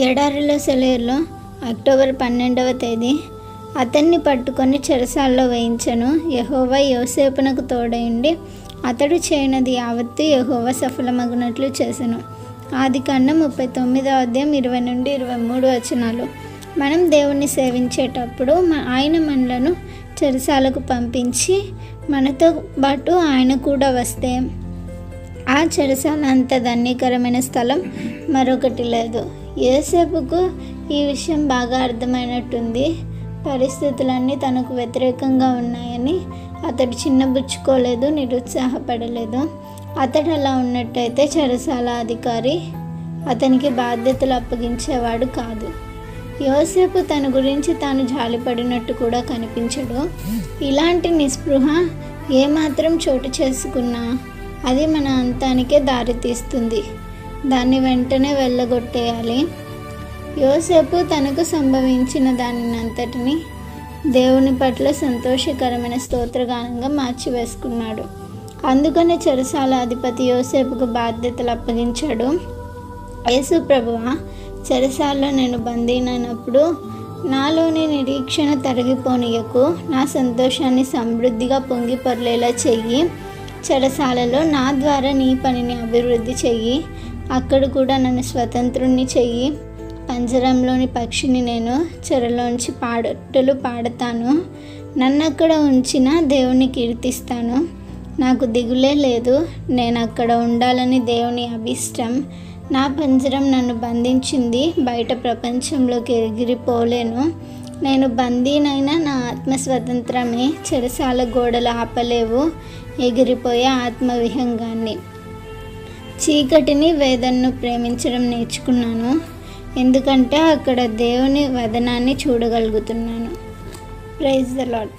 ఎడారిలో సెలవులో అక్టోబర్ 12వ తేదీ అతన్ని పట్టుకొని చెరసాల్లో వేయించెను. యెహోవా యోసేపునకు తోడయుండి అతడు చేయనది యావత్తు యెహోవా సఫలమగునట్లు చేసెను. ఆదికాండం 39వ అధ్యాయం 20 నుండి 23 వచనాలు. మనం దేవుణ్ణి సేవించేటప్పుడు ఆయన మనలను చెరసాలకు పంపించి మనతో పాటు ఆయన కూడా వస్తే ఆ చెరసాల అంత ధన్యకరమైన స్థలం మరొకటి లేదు. యోసేపుకు ఈ విషయం బాగా అర్థమైనట్టుంది. పరిస్థితులన్నీ తనకు వ్యతిరేకంగా ఉన్నాయని అతడు చిన్నబుచ్చుకోలేదు, నిరుత్సాహపడలేదు. అతడు అలా ఉన్నట్టయితే చెరసాల అధికారి అతనికి బాధ్యతలు అప్పగించేవాడు కాదు. యోసేపు తన గురించి తాను జాలిపడినట్టు కూడా కనిపించడు. ఇలాంటి నిస్పృహ ఏమాత్రం చోటు చేసుకున్నా అది మన అంతానికే దారితీస్తుంది. దాన్ని వెంటనే వెళ్ళగొట్టేయాలి. యోసేపు తనకు సంభవించిన దానినంతటిని దేవుని పట్ల సంతోషకరమైన స్తోత్రగానంగా మార్చివేసుకున్నాడు. అందుకనే చెరసాల అధిపతి యోసేపుకు బాధ్యతలు అప్పగించాడు. యేసు ప్రభువా, చెరసాల్లో నేను బందీనైనప్పుడు నాలోని నిరీక్షణ తరిగిపోనీయకు, నా సంతోషాన్ని సమృద్ధిగా పొంగి పొర్లేలా చెయ్యి. చెరసాలలో నా ద్వారా నీ పనిని అభివృద్ధి చెయ్యి. అక్కడ కూడా నన్ను స్వతంత్రుణ్ణి చెయ్యి. పంజరంలోని పక్షిని నేను చెరలోంచి పాటలు పాడతాను. నన్ను అక్కడ ఉంచిన దేవుని కీర్తిస్తాను. నాకు దిగులే లేదు. నేను అక్కడ ఉండాలని దేవుని అభిష్టం. నా పంజరం నన్ను బంధించింది. బయట ప్రపంచంలోకి ఎగిరిపోలేను. నేను బందీనైనా నా ఆత్మ స్వతంత్రమే. చెరసాల గోడలు ఆపలేవు ఎగిరిపోయే ఆత్మవిహంగాన్ని. చీకటిని, వేదనను ప్రేమించడం నేర్చుకున్నాను. ఎందుకంటే అక్కడ దేవుని వదనాన్ని చూడగలుగుతున్నాను. Praise the lord.